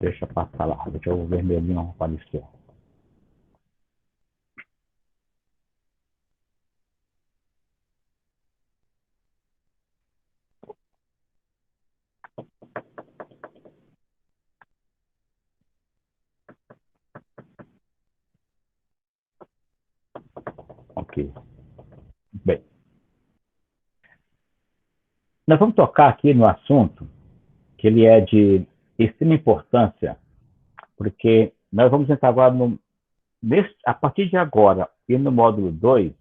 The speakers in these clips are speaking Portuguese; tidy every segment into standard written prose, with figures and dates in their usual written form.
Deixa passar lá. Deixa o vermelhinho aparecer. Ok. Bem, nós vamos tocar aqui no assunto que ele é de extrema importância, porque nós vamos entrar agora a partir de agora e no módulo 2,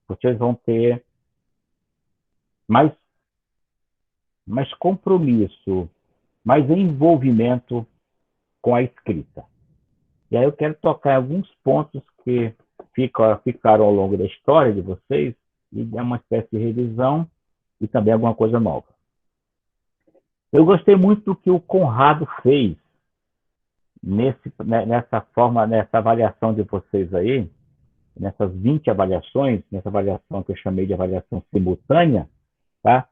vocês vão ter mais, mais compromisso, mais envolvimento com a escrita. E aí eu quero tocar em alguns pontos que ficaram ao longo da história de vocês e dar uma espécie de revisão e também alguma coisa nova. Eu gostei muito do que o Conrado fez nessa forma, nessa avaliação de vocês aí, nessas 20 avaliações, nessa avaliação que eu chamei de avaliação simultânea, tá?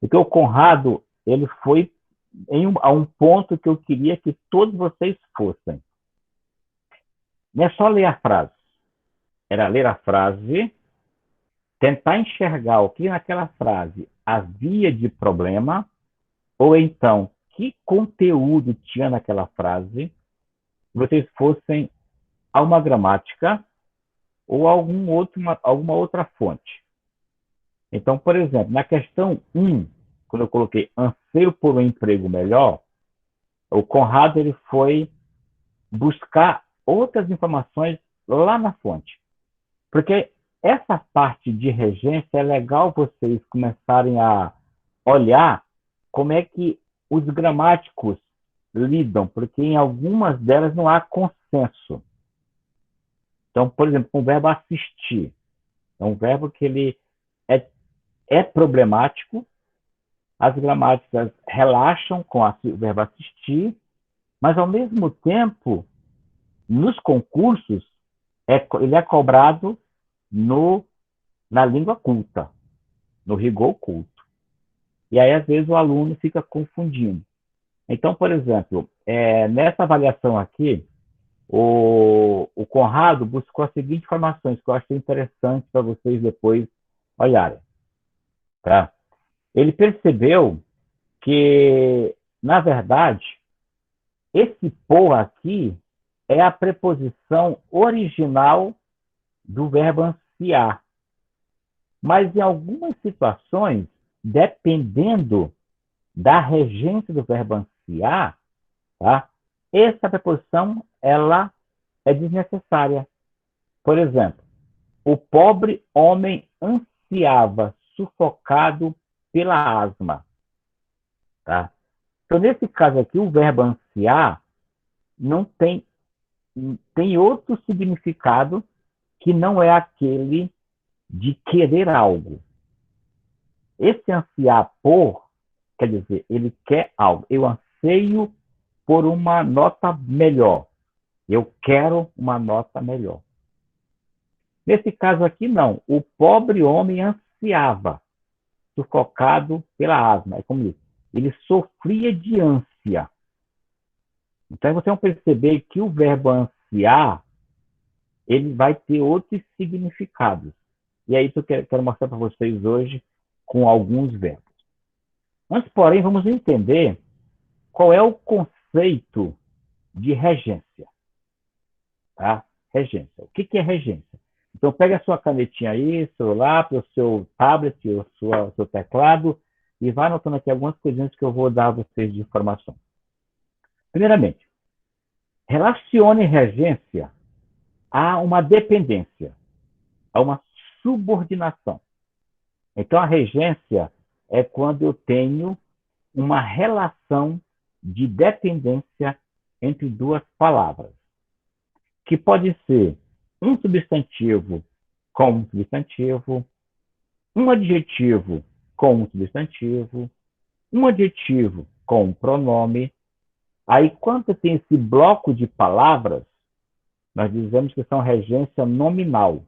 Porque o Conrado, ele foi a um ponto que eu queria que todos vocês fossem. Não é só ler a frase, era ler a frase, tentar enxergar o que naquela frase havia de problema, ou então que conteúdo tinha naquela frase, vocês fossem a uma gramática ou alguma outra fonte. Então, por exemplo, na questão 1, quando eu coloquei anseio por um emprego melhor, o Conrado ele foi buscar outras informações lá na fonte. Porque essa parte de regência é legal vocês começarem a olhar como é que os gramáticos lidam, porque em algumas delas não há consenso. Então, por exemplo, o verbo assistir é um verbo que ele é, é problemático, as gramáticas relaxam com o verbo assistir, mas, ao mesmo tempo, nos concursos, ele é cobrado no, na língua culta, no rigor culto. E aí, às vezes, o aluno fica confundindo. Então, por exemplo, nessa avaliação aqui, o Conrado buscou as seguintes informações que eu achei interessante para vocês depois olharem. Tá? Ele percebeu que, na verdade, esse por aqui é a preposição original do verbo ansiar. Mas, em algumas situações, dependendo da regência do verbo ansiar, tá? Essa preposição ela é desnecessária. Por exemplo, o pobre homem ansiava, sufocado pela asma. Tá? Então, nesse caso aqui, o verbo ansiar não tem outro significado que não é aquele de querer algo. Esse ansiar por, quer dizer, ele quer algo. Eu anseio por uma nota melhor. Eu quero uma nota melhor. Nesse caso aqui, não. O pobre homem ansiava, sufocado pela asma. É como isso. Ele sofria de ânsia. Então, vocês vão perceber que o verbo ansiar, ele vai ter outros significados. E é isso que eu quero mostrar para vocês hoje com alguns verbos. Antes, porém, vamos entender qual é o conceito de regência. Tá? Regência. O que é regência? Então, pega a sua canetinha aí, celular, o seu tablet, o seu teclado, e vai anotando aqui algumas coisinhas que eu vou dar a vocês de informação. Primeiramente, relacione regência a uma dependência, a uma subordinação. Então, a regência é quando eu tenho uma relação de dependência entre duas palavras, que pode ser um substantivo com um substantivo, um adjetivo com um substantivo, um adjetivo com um pronome. Aí, quando tem esse bloco de palavras, nós dizemos que são regência nominal.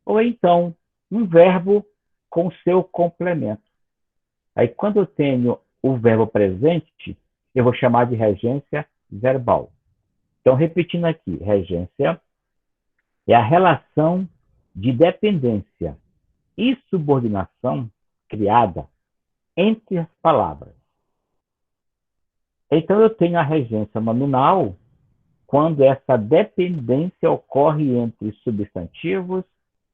Ou então, um verbo com seu complemento. Aí, quando eu tenho o verbo presente, eu vou chamar de regência verbal. Então, repetindo aqui, regência é a relação de dependência e subordinação criada entre as palavras. Então, eu tenho a regência nominal quando essa dependência ocorre entre substantivos,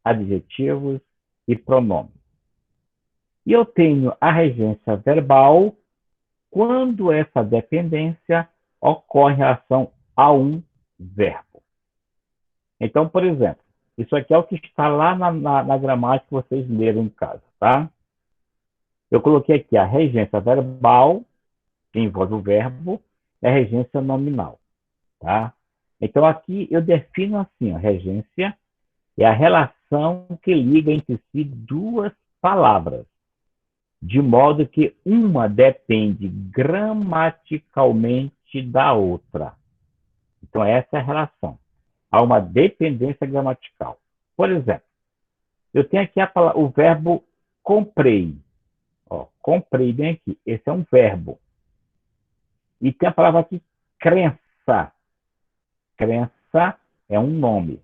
adjetivos e pronomes. E eu tenho a regência verbal quando essa dependência ocorre em relação a um verbo. Então, por exemplo, isso aqui é o que está lá na gramática que vocês leram em casa, tá? Eu coloquei aqui a regência verbal, que envolve o verbo, e a regência nominal, tá? Então, aqui eu defino assim, a regência é a relação que liga entre si duas palavras, de modo que uma depende gramaticalmente da outra. Então, essa é a relação. Há uma dependência gramatical. Por exemplo, eu tenho aqui o verbo comprei. Ó, comprei bem aqui. Esse é um verbo. E tem a palavra aqui crença. Crença é um nome.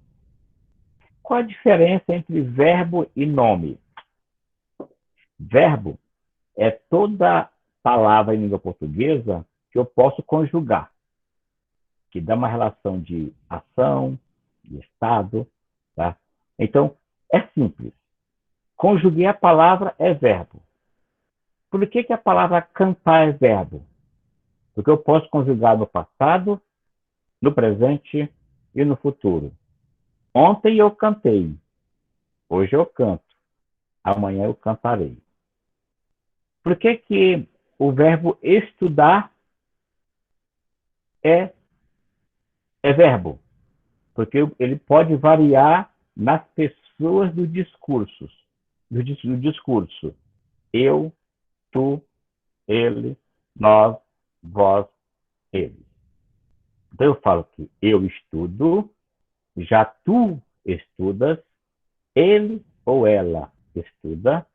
Qual a diferença entre verbo e nome? Verbo é toda palavra em língua portuguesa que eu posso conjugar, que dá uma relação de ação, de estado, tá? Então, é simples. Conjuguei a palavra é verbo. Por que a palavra cantar é verbo? Porque eu posso conjugar no passado, no presente e no futuro. Ontem eu cantei, hoje eu canto, amanhã eu cantarei. Por que o verbo estudar é, é verbo? Porque ele pode variar nas pessoas do discurso. Do discurso. Eu, tu, ele, nós, vós, ele. Então eu falo que eu estudo, já tu estudas, ele ou ela estuda,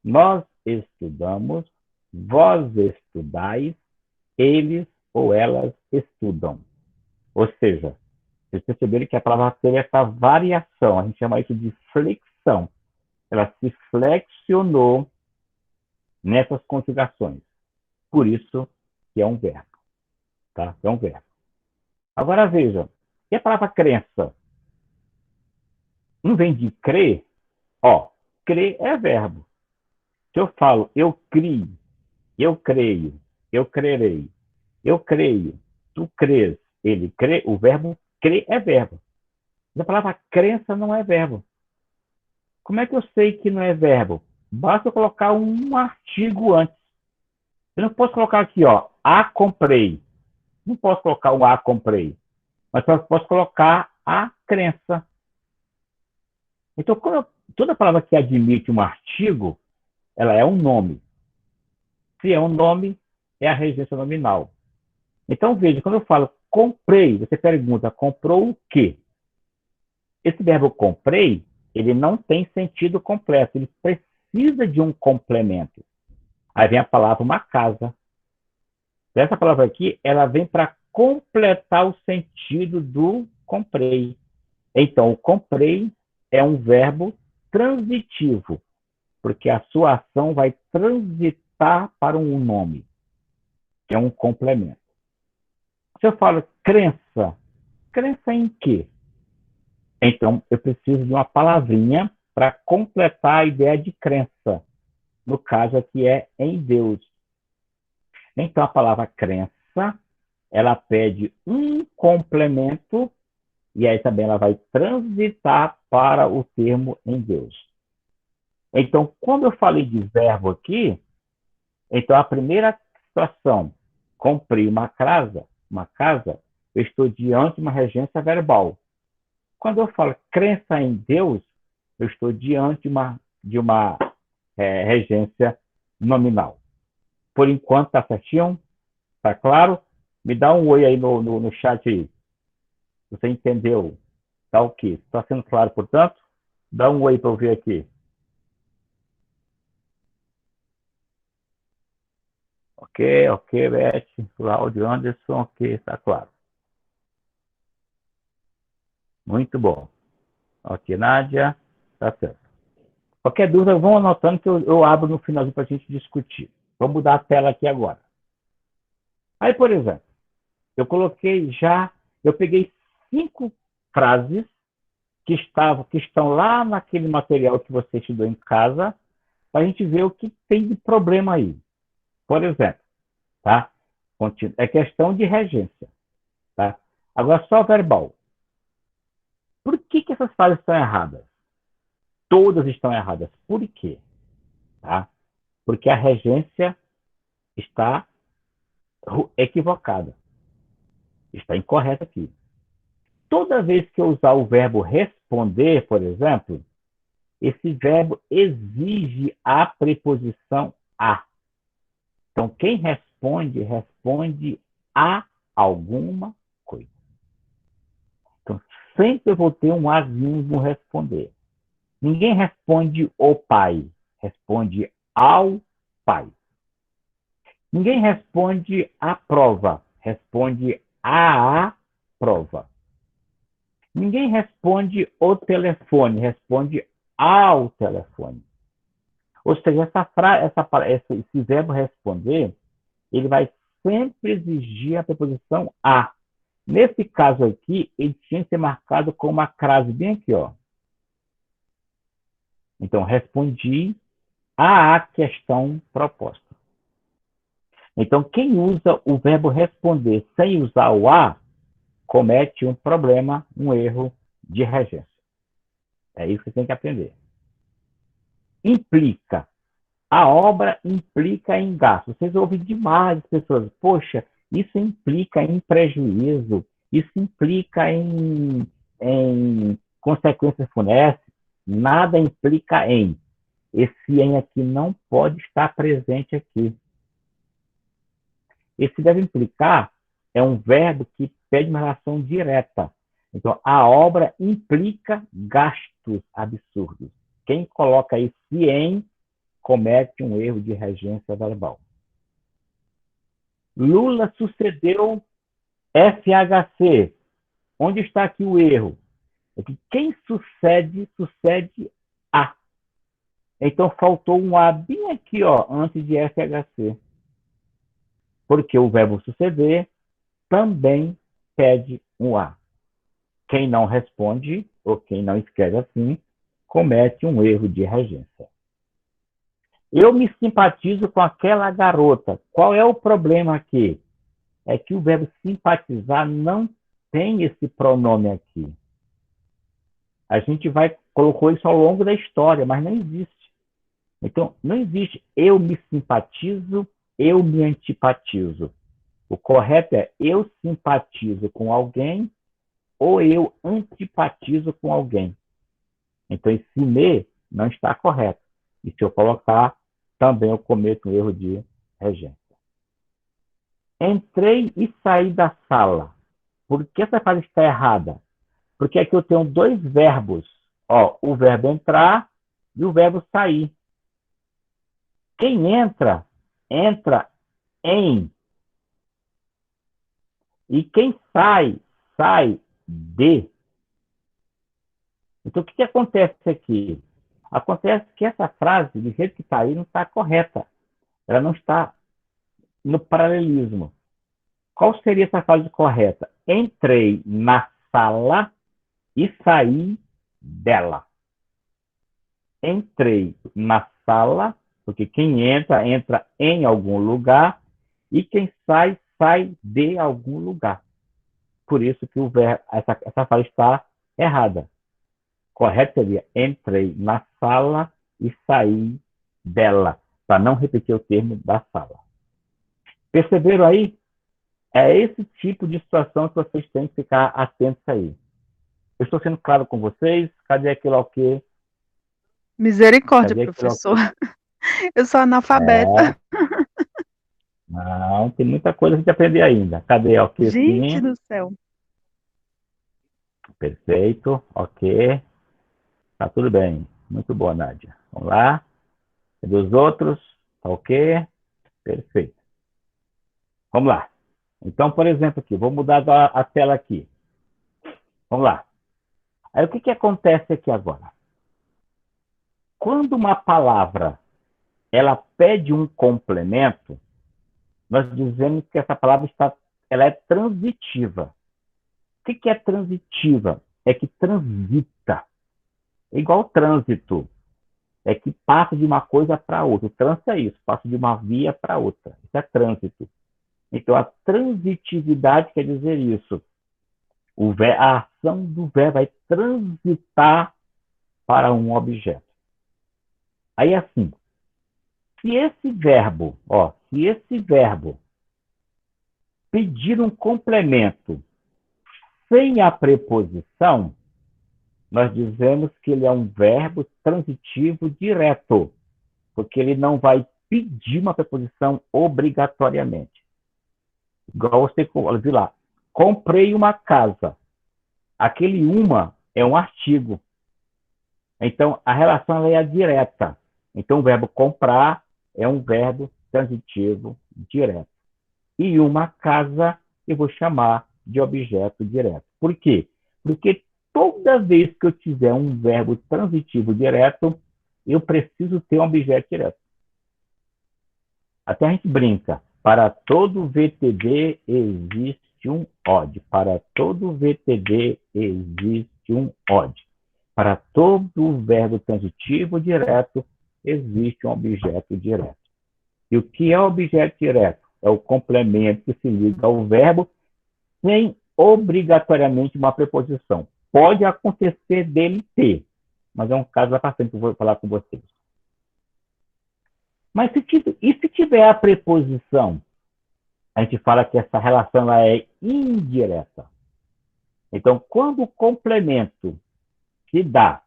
nós estudamos, vós estudais, eles ou elas estudam. Ou seja, vocês perceberam que a palavra teve essa variação, a gente chama isso de flexão. Ela se flexionou nessas conjugações. Por isso que é um verbo. Tá? É um verbo. Agora veja, e a palavra crença? Não vem de crer? Ó, crer é verbo. Se eu falo eu crio, eu creio, eu crerei, eu creio, tu crês, ele crê, o verbo crer é verbo. Mas a palavra crença não é verbo. Como é que eu sei que não é verbo? Basta eu colocar um artigo antes. Eu não posso colocar aqui, ó, a comprei. Não posso colocar um a comprei. Mas eu posso colocar a crença. Então, toda palavra que admite um artigo, ela é um nome. Se é um nome, é a regência nominal. Então, veja, quando eu falo comprei, você pergunta, comprou o quê? Esse verbo comprei, ele não tem sentido completo, ele precisa de um complemento. Aí vem a palavra uma casa. Essa palavra aqui, ela vem para completar o sentido do comprei. Então, o comprei é um verbo transitivo, porque a sua ação vai transitar para um nome, que é um complemento. Se eu falo crença, crença em quê? Então, eu preciso de uma palavrinha para completar a ideia de crença. No caso aqui é em Deus. Então, a palavra crença, ela pede um complemento e aí também ela vai transitar para o termo em Deus. Então, quando eu falei de verbo aqui, então a primeira situação, comprei uma casa, eu estou diante de uma regência verbal. Quando eu falo crença em Deus, eu estou diante de uma regência nominal. Por enquanto, está certinho? Está claro? Me dá um oi aí no chat aí. Você entendeu? Tá o quê? Está sendo claro, portanto? Dá um oi para eu ver aqui. Ok, Beth, Cláudio Anderson, ok, está claro. Muito bom. Ok, Nádia. Tá certo. Qualquer dúvida, vão anotando que eu abro no finalzinho para a gente discutir. Vou mudar a tela aqui agora. Aí, por exemplo, eu peguei 5 frases que estão lá naquele material que você estudou em casa, para a gente ver o que tem de problema aí. Por exemplo, tá? É questão de regência, tá? Agora, só verbal. Por que essas frases estão erradas? Todas estão erradas. Por quê? Tá? Porque a regência está equivocada. Está incorreta aqui. Toda vez que eu usar o verbo responder, por exemplo, esse verbo exige a preposição a. Então, quem responde, responde a alguma coisa. Então, sempre eu vou ter um azinho no responder. Ninguém responde o pai, responde ao pai. Ninguém responde a prova, responde à prova. Ninguém responde o telefone, responde ao telefone. Ou seja, esse verbo responder, ele vai sempre exigir a preposição a. Nesse caso aqui, ele tinha que ser marcado com uma crase bem aqui, ó. Então, respondi à questão proposta. Então, quem usa o verbo responder sem usar o a, comete um problema, um erro de regência. É isso que você tem que aprender. Implica. A obra implica em gasto. Vocês ouvem demais as pessoas, poxa, isso implica em prejuízo, isso implica em consequências funestas. Nada implica em. Esse em aqui não pode estar presente aqui. Esse deve implicar é um verbo que pede uma relação direta. Então, a obra implica gastos absurdos. Quem coloca esse em comete um erro de regência verbal. Lula sucedeu FHC. Onde está aqui o erro? É que quem sucede, sucede a. Então, faltou um a bem aqui, ó, antes de FHC. Porque o verbo suceder também pede um a. Quem não responde, ou quem não escreve assim, comete um erro de regência. Eu me simpatizo com aquela garota. Qual é o problema aqui? É que o verbo simpatizar não tem esse pronome aqui. A gente colocou isso ao longo da história, mas não existe. Então, não existe eu me simpatizo, eu me antipatizo. O correto é eu simpatizo com alguém ou eu antipatizo com alguém. Então, esse me não está correto. E se eu colocar, também eu cometo um erro de regência. Entrei e saí da sala. Por que essa frase está errada? Porque aqui eu tenho 2 verbos. Ó, o verbo entrar e o verbo sair. Quem entra, entra em. E quem sai, sai de. Então, o que acontece aqui? Acontece que essa frase, do jeito que está aí, não está correta. Ela não está no paralelismo. Qual seria essa frase correta? Entrei na sala e saí dela. Entrei na sala, porque quem entra, entra em algum lugar, e quem sai, sai de algum lugar. Por isso que essa frase está errada. Correto seria entrei na sala e saí dela, para não repetir o termo da sala. Perceberam aí? É esse tipo de situação que vocês têm que ficar atentos aí. Eu estou sendo claro com vocês? Cadê aquilo ok? Misericórdia, Cadê aquilo professor. ok? Eu sou analfabeta. Não, tem muita coisa que aprender ainda. Cadê ok Gente sim? do céu. Perfeito, ok. Tá tudo bem. Muito boa, Nádia. Vamos lá. Cadê os outros? Tá ok? Perfeito. Vamos lá. Então, por exemplo, aqui, vou mudar a tela aqui. Vamos lá. Aí o que, que acontece aqui agora? Quando uma palavra ela pede um complemento, nós dizemos que essa palavra ela é transitiva. O que, que é transitiva? É que transita. É igual trânsito. É que passa de uma coisa para outra. O trânsito é isso, passa de uma via para outra. Isso é trânsito. Então, a transitividade quer dizer isso. A ação do verbo vai transitar para um objeto. Aí, assim, se esse verbo pedir um complemento sem a preposição, nós dizemos que ele é um verbo transitivo direto, porque ele não vai pedir uma preposição obrigatoriamente. Igual você viu lá, comprei uma casa. Aquele uma é um artigo. Então, a relação é direta. Então, o verbo comprar é um verbo transitivo direto. E uma casa eu vou chamar de objeto direto. Por quê? Porque toda vez que eu tiver um verbo transitivo direto, eu preciso ter um objeto direto. Até a gente brinca. Para todo VTD existe um OD. Para todo VTD existe um OD. Para todo verbo transitivo direto existe um objeto direto. E o que é objeto direto? É o complemento que se liga ao verbo sem obrigatoriamente uma preposição. Pode acontecer dele ter, mas é um caso da frente que eu vou falar com vocês. Mas se tiver a preposição, a gente fala que essa relação ela é indireta. Então, quando o complemento se dá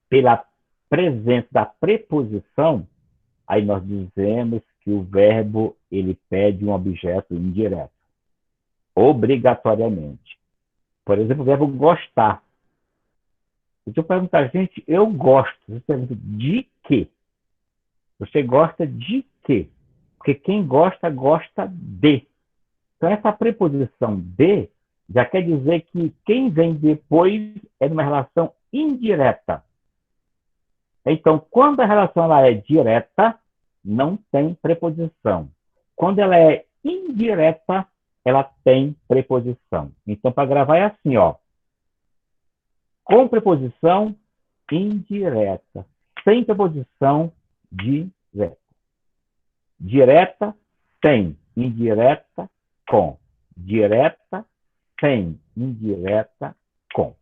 pela presença da preposição, aí nós dizemos que o verbo ele pede um objeto indireto, obrigatoriamente. Por exemplo, o verbo gostar. Se eu perguntar, gente, eu gosto. Você pergunta, de quê? Você gosta de quê? Porque quem gosta, gosta de. Então, essa preposição de já quer dizer que quem vem depois é numa relação indireta. Então, quando a relação ela é direta, não tem preposição. Quando ela é indireta, ela tem preposição. Então, para gravar é assim, ó. Com preposição indireta. Sem preposição direta. Direta, sem. Indireta, com. Direta, sem. Indireta, com.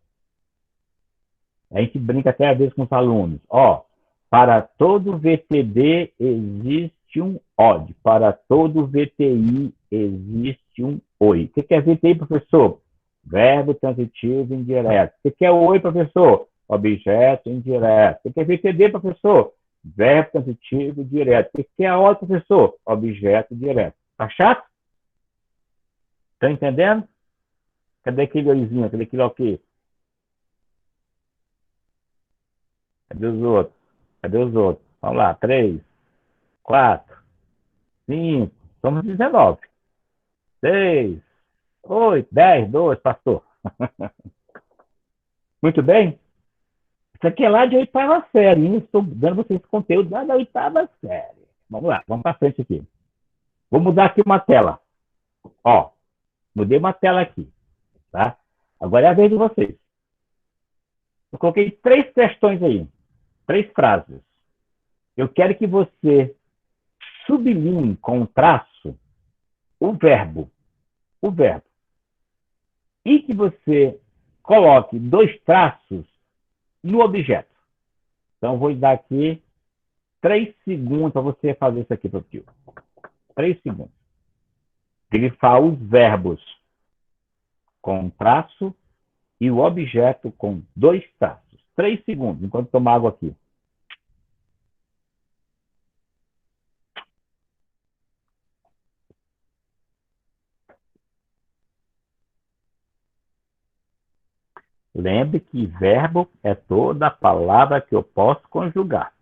A gente brinca até às vezes com os alunos. Ó, para todo VTD existe um OD. Para todo VTI existe um OI. O que é VTI, professor? Verbo transitivo indireto. O que é OI, professor? Objeto indireto. O que é VTD, professor? Verbo transitivo direto. O que é OI, professor? Objeto direto. Tá chato? Tá entendendo? Cadê aquele oizinho? Cadê aquele ok? Cadê os outros? Cadê os outros? Vamos lá. 3, 4, 5. Somos 19. 6, 8, 10, 12, pastor. Muito bem? Isso aqui é lá de oitava série, hein? Estou dando vocês conteúdo lá da oitava série. Vamos lá, vamos para frente aqui. Vou mudar aqui uma tela. Ó, mudei uma tela aqui, tá? Agora é a vez de vocês. Eu coloquei 3 questões aí, 3 frases. Eu quero que você sublinhe com um traço o verbo. O verbo. E que você coloque 2 traços no objeto. Então, vou dar aqui 3 segundos para você fazer isso aqui, professor. 3 segundos. Grifar os verbos com traço e o objeto com 2 traços. 3 segundos, enquanto tomar água aqui. Lembre que verbo é toda palavra que eu posso conjugar.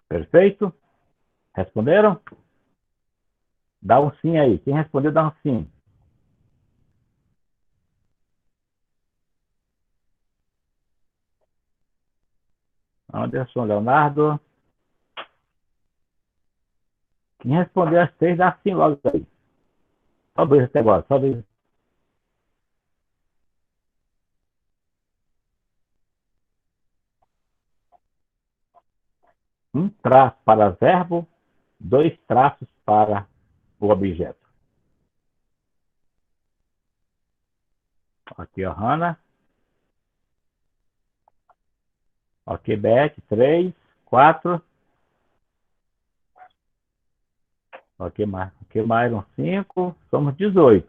Perfeito? Responderam? Dá um sim aí. Quem respondeu, dá um sim. Anderson, Leonardo. Quem respondeu as três, dá sim logo aí. Só dois até agora, só dois. Um traço para verbo, dois traços para o objeto. Ok, Hanna. Ok, Beth. 3, 4. Ok, Myron. 5. Somos 18.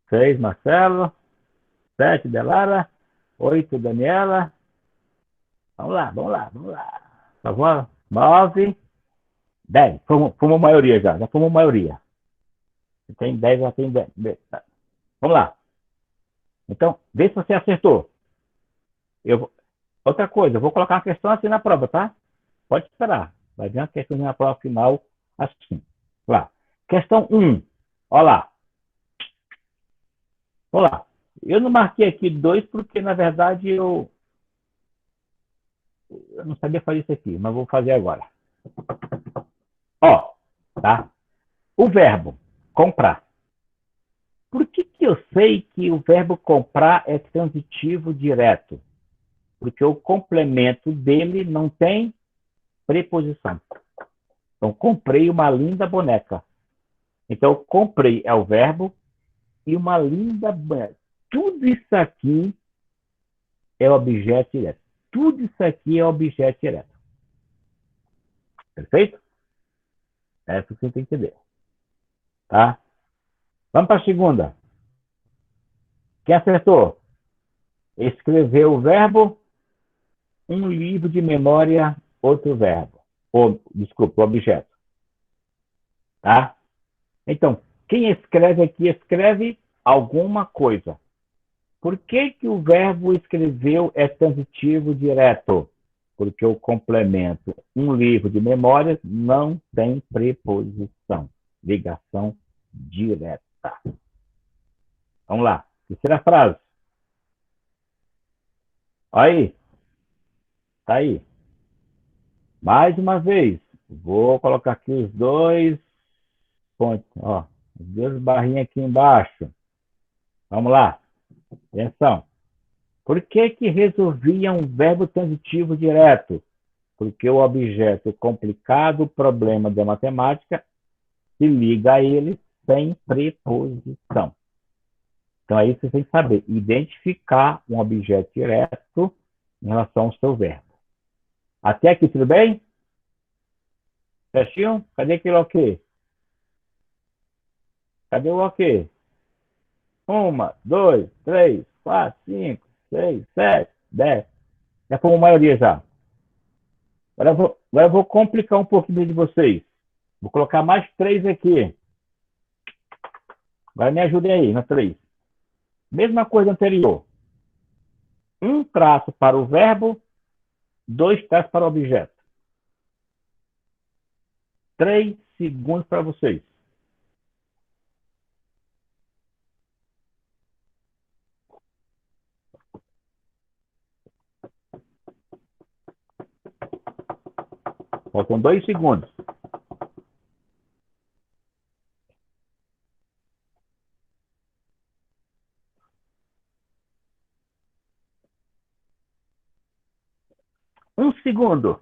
6, Marcelo. 7, Delara. 8, Daniela. Vamos lá, vamos lá, vamos lá. Por favor. 9, 10. Fomos maioria já. Já fomos maioria. Se tem 10, já tem 10. Vamos lá. Então, vê se você acertou. Eu, outra coisa, eu vou colocar uma questão assim na prova, tá? Pode esperar. Vai vir uma questão na prova final assim. Lá. Questão 1. Olha lá. Vamos lá. Eu não marquei aqui 2 porque, na verdade, eu não sabia fazer isso aqui, mas vou fazer agora. Ó, tá? O verbo comprar. Por que eu sei que o verbo comprar é transitivo direto? Porque o complemento dele não tem preposição. Então, comprei uma linda boneca. Então, comprei é o verbo e uma linda boneca. Tudo isso aqui é objeto direto. Tudo isso aqui é objeto direto. Perfeito? É isso que você tem que entender. Tá? Vamos para a segunda. Quem acertou? Escreveu o verbo, um livro de memória, outro verbo. Ou, desculpa, o objeto. Tá? Então, quem escreve aqui, escreve alguma coisa. Por que o verbo escreveu é transitivo direto? Porque o complemento, um livro de memórias, não tem preposição. Ligação direta. Vamos lá. Terceira frase. Aí. Tá aí. Mais uma vez. Vou colocar aqui os dois pontos. Ó, as duas barrinhas aqui embaixo. Vamos lá. Atenção. Por que resolvia um verbo transitivo direto? Porque o objeto complicado, problema da matemática, se liga a ele sem preposição. Então, aí você tem que saber identificar um objeto direto em relação ao seu verbo. Até aqui, tudo bem? Certinho? Cadê aquele ok? Cadê o ok? 1, 2, 3, 4, 5, 6, 7, 10. Já fomos maioria já. Agora eu vou complicar um pouquinho de vocês. Vou colocar mais 3 aqui. Agora me ajudem aí, na 3. Mesma coisa anterior. Um traço para o verbo, dois traços para o objeto. 3 segundos para vocês. Faltam 2 segundos. Um segundo.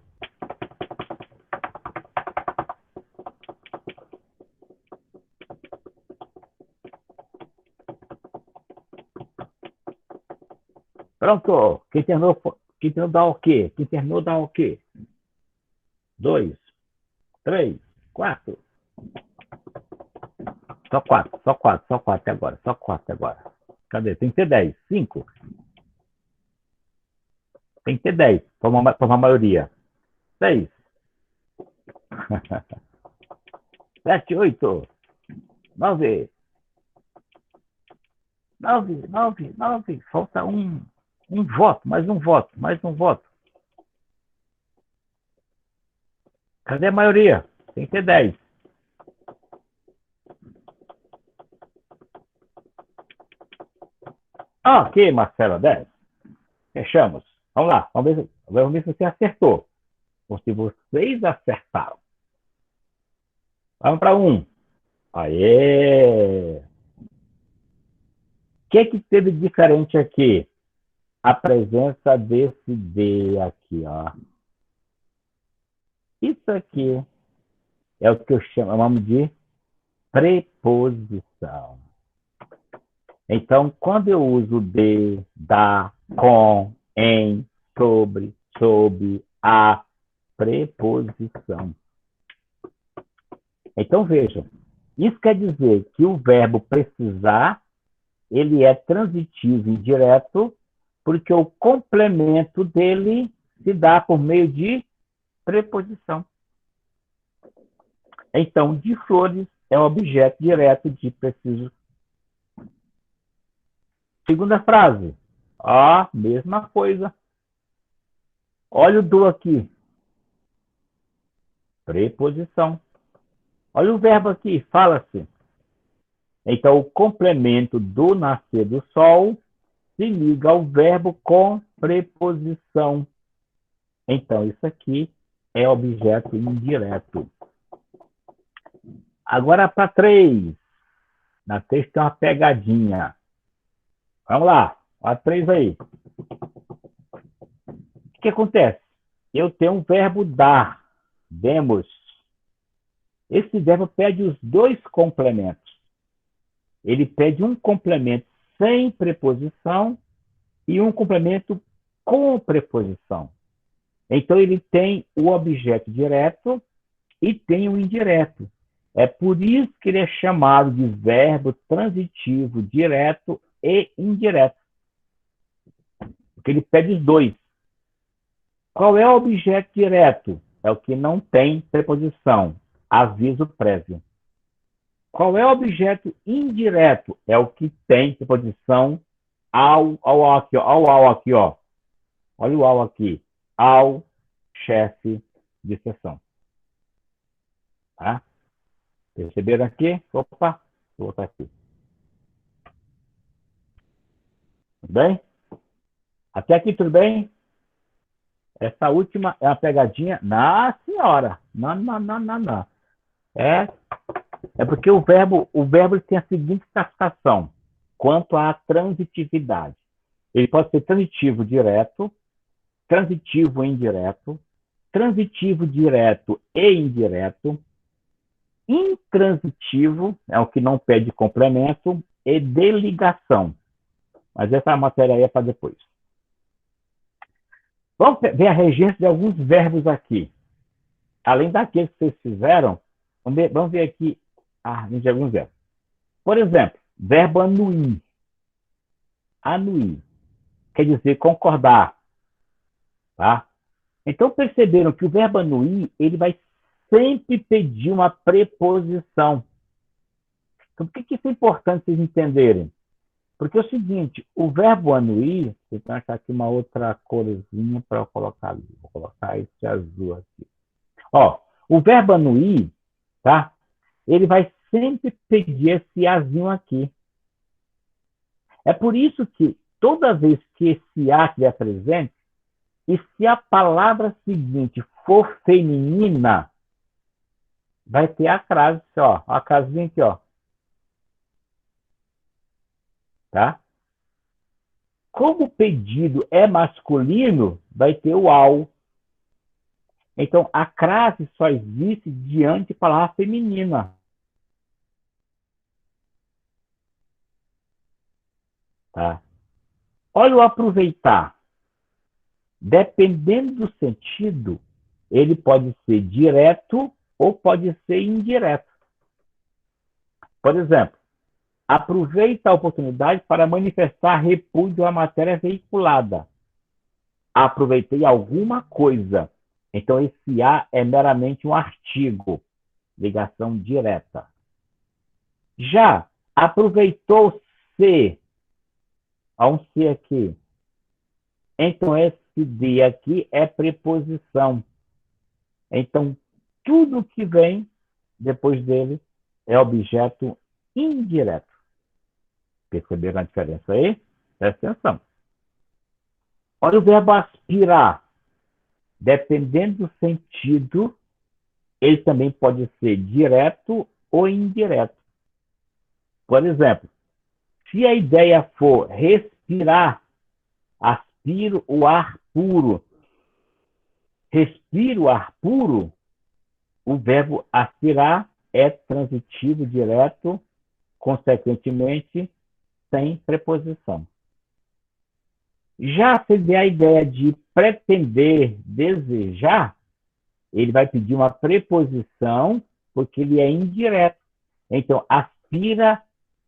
Pronto. Quem terminou dá o quê? Quem terminou dá o quê? 2, 3, 4. Só 4, só 4, só 4 até agora. Só 4 agora. Cadê? Tem que ter 10. 5. Tem que ter 10. Formar a maioria. 6. 7, 8. 9. 9. Falta 1. Um voto, mais um voto, mais um voto. Cadê a maioria? Tem que ter 10. Ok, Marcelo, 10. Fechamos. Vamos lá, vamos ver se você acertou. Ou se vocês acertaram. Vamos para 1. Aê! O que teve diferente aqui? A presença desse D aqui, ó. Isso aqui é o que eu chamo de preposição. Então, quando eu uso de, da, com, em, sobre, sob, a, preposição. Então, vejam, isso quer dizer que o verbo precisar, ele é transitivo indireto, porque o complemento dele se dá por meio de preposição. Então, de flores é objeto direto de preciso. Segunda frase. Ó, mesma coisa. Olha o do aqui. Preposição. Olha o verbo aqui, fala-se. Então, o complemento do nascer do sol se liga ao verbo com preposição. Então, isso aqui é objeto indireto. Agora, para 3. Na 3 tem uma pegadinha. Vamos lá. A 3 aí. O que acontece? Eu tenho um verbo dar. Demos. Esse verbo pede os dois complementos. Ele pede um complemento sem preposição e um complemento com preposição. Então, ele tem o objeto direto e tem o indireto. É por isso que ele é chamado de verbo transitivo direto e indireto. Porque ele pede os dois. Qual é o objeto direto? É o que não tem preposição. Aviso prévio. Qual é o objeto indireto? É o que tem preposição ao aqui, ó. Ao aqui, ó. Olha o ao aqui. Ao chefe de sessão. Tá? Perceberam aqui? Opa, vou botar aqui. Tudo bem? Até aqui tudo bem? Essa última é uma pegadinha. Na senhora. Não, não, não, não, não. É porque o verbo tem a seguinte classificação quanto à transitividade. Ele pode ser transitivo direto, transitivo indireto, transitivo direto e indireto, intransitivo, é o que não pede complemento, e de ligação. Mas essa matéria aí é para depois. Vamos ver a regência de alguns verbos aqui. Além daqueles que vocês fizeram, vamos ver aqui de alguns verbos. Por exemplo, verbo anuir. Anuir. Quer dizer concordar. Tá? Então, perceberam que o verbo anuir, ele vai sempre pedir uma preposição. Então, por que isso é importante vocês entenderem? Porque é o seguinte, o verbo anuir, vocês vão achar aqui uma outra corzinha para eu colocar ali. Vou colocar esse azul aqui. Ó, o verbo anuir, tá? Ele vai sempre pedir esse azinho aqui. É por isso que toda vez que esse a estiver presente, e se a palavra seguinte for feminina, vai ter a crase, ó, a casinha aqui, ó. Tá? Como o pedido é masculino, vai ter o ao. Então, a crase só existe diante de palavra feminina. Tá? Olha o aproveitar. Dependendo do sentido, ele pode ser direto ou pode ser indireto. Por exemplo, aproveita a oportunidade para manifestar repúdio à matéria veiculada. Aproveitei alguma coisa. Então, esse a é meramente um artigo, ligação direta. Já aproveitou-se, há um se aqui, Então, esse de aqui é preposição. Então, tudo que vem depois dele é objeto indireto. Perceberam a diferença aí? Presta atenção. Olha o verbo aspirar. Dependendo do sentido, ele também pode ser direto ou indireto. Por exemplo, se a ideia for respirar, aspiro o ar puro. Respiro o ar puro, o verbo aspirar é transitivo direto, consequentemente, sem preposição. Já se der a ideia de pretender, desejar, ele vai pedir uma preposição, porque ele é indireto. Então, aspira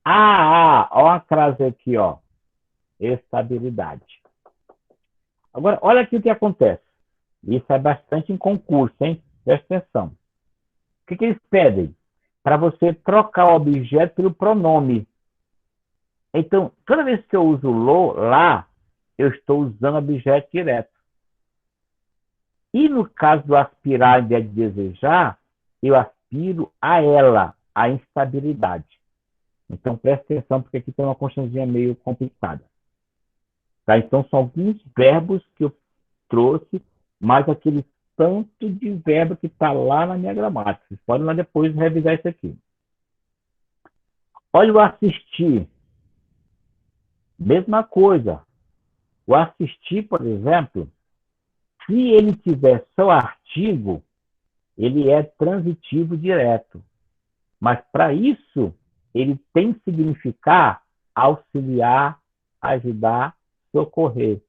a. Olha a frase aqui, ó. Estabilidade. Agora, olha aqui o que acontece. Isso é bastante em concurso, hein? Presta atenção. O que eles pedem? Para você trocar o objeto pelo pronome. Então, toda vez que eu uso lo, lá, eu estou usando objeto direto. E no caso do aspirar em vez de desejar, eu aspiro a ela, a instabilidade. Então, presta atenção, porque aqui tem uma construçãozinha meio complicada. Tá? Então, são alguns verbos que eu trouxe, mais aquele tanto de verbo que está lá na minha gramática. Vocês podem lá depois revisar isso aqui. Olha o assistir. Mesma coisa. O assistir, por exemplo, se ele tiver só artigo, ele é transitivo direto. Mas, para isso, ele tem que significar auxiliar, ajudar, socorrer.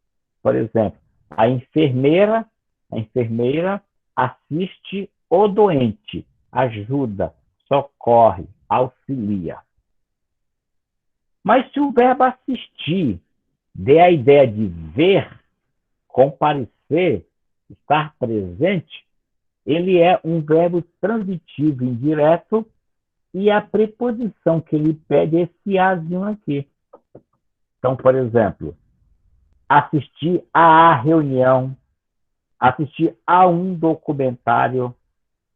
Por exemplo, a enfermeira assiste o doente, ajuda, socorre, auxilia. Mas se o verbo assistir der a ideia de ver, comparecer, estar presente, ele é um verbo transitivo indireto e a preposição que ele pede é esse azinho aqui. Então, por exemplo, assistir à reunião, assistir a um documentário,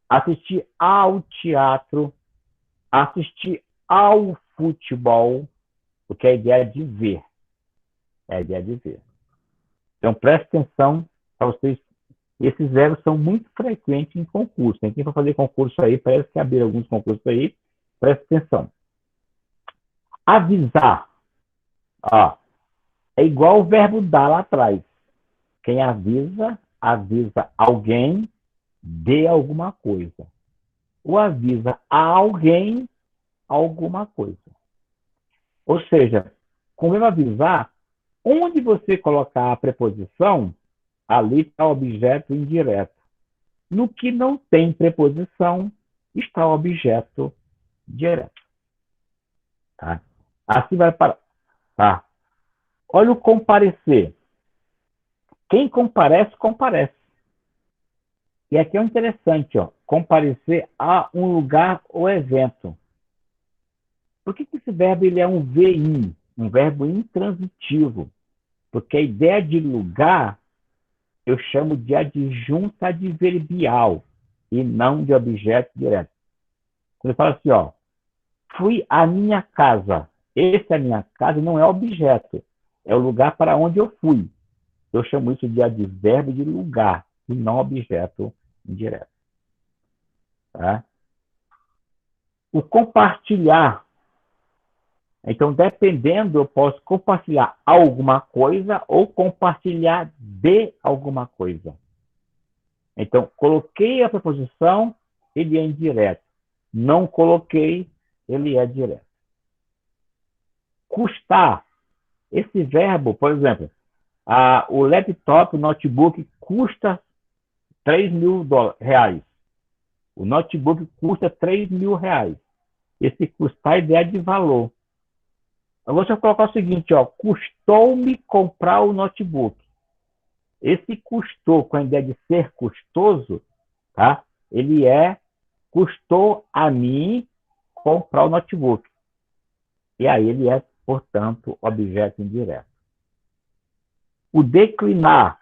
assistir ao teatro, assistir ao futebol, porque é a ideia de ver. É a ideia de ver. Então, preste atenção para vocês. Esses verbos são muito frequentes em concurso. Tem quem vai fazer concurso aí, parece que abriram alguns concursos aí. Preste atenção. Avisar. Ó, é igual o verbo dar lá atrás. Quem avisa, avisa alguém de alguma coisa. Ou avisa a alguém alguma coisa. Ou seja, com o verbo avisar, onde você colocar a preposição, ali está o objeto indireto. No que não tem preposição, está o objeto direto. Tá? Assim vai para. Tá? Olha o comparecer. Quem comparece, comparece. E aqui é o interessante, ó, comparecer a um lugar ou evento. Por que esse verbo ele é um VI, um verbo intransitivo? Porque a ideia de lugar eu chamo de adjunta adverbial e não de objeto direto. Quando eu falo assim, ó, fui à minha casa. Esse é a minha casa não é objeto, é o lugar para onde eu fui. Eu chamo isso de advérbio de lugar e não objeto indireto. Tá? O compartilhar. Então, dependendo, eu posso compartilhar alguma coisa ou compartilhar de alguma coisa. Então, coloquei a preposição, ele é indireto. Não coloquei, ele é direto. Custar. Esse verbo, por exemplo, o laptop, o notebook custa R$ 3.000. O notebook custa R$ 3.000. Esse custar é ideia de valor. Agora, se eu colocar o seguinte, ó, custou-me comprar o notebook. Esse custou, com a ideia de ser custoso, tá? Ele custou a mim comprar o notebook. E aí ele é, portanto, objeto indireto. O declinar.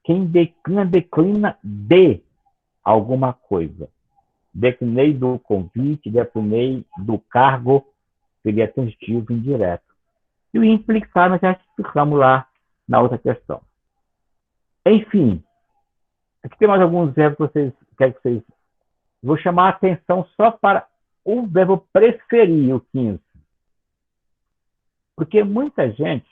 Quem declina, declina de alguma coisa. Declinei do convite, declinei do cargo, seria transitivo indireto. E o implicar, nós já explicamos lá na outra questão. Enfim, aqui tem mais alguns verbos que vocês querem que vocês. Vou chamar a atenção só para o verbo preferir, o 15. Porque muita gente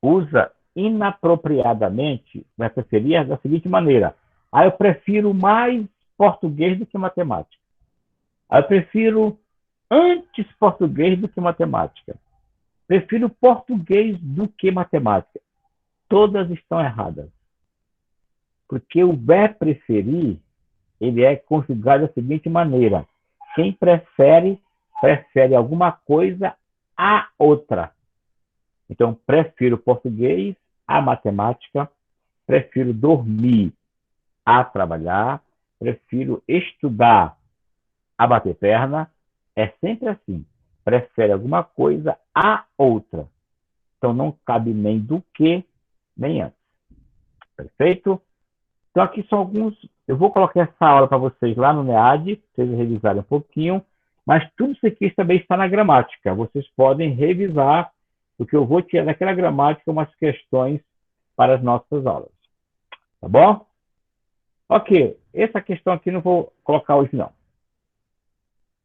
usa inapropriadamente, vai preferir da seguinte maneira: eu prefiro mais português do que matemática. Eu prefiro antes português do que matemática. Prefiro português do que matemática. Todas estão erradas. Porque o verbo preferir, ele é configurado da seguinte maneira: quem prefere, prefere alguma coisa a outra. Então, prefiro português a matemática, prefiro dormir a trabalhar, prefiro estudar a bater perna. É sempre assim. Prefere alguma coisa a outra. Então, não cabe nem do que, nem antes. Perfeito? Então, aqui são alguns. Eu vou colocar essa aula para vocês lá no NEAD, para vocês revisarem um pouquinho, mas tudo isso aqui também está na gramática. Vocês podem revisar, porque eu vou tirar daquela gramática umas questões para as nossas aulas. Tá bom? Ok, essa questão aqui não vou colocar hoje, não.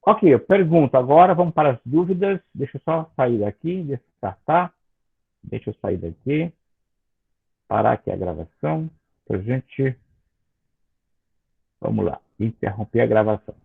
Ok, eu pergunto agora, vamos para as dúvidas. Deixa eu só sair daqui, descartar. Deixa eu sair daqui. Parar aqui a gravação. Para a gente. Vamos lá, interromper a gravação.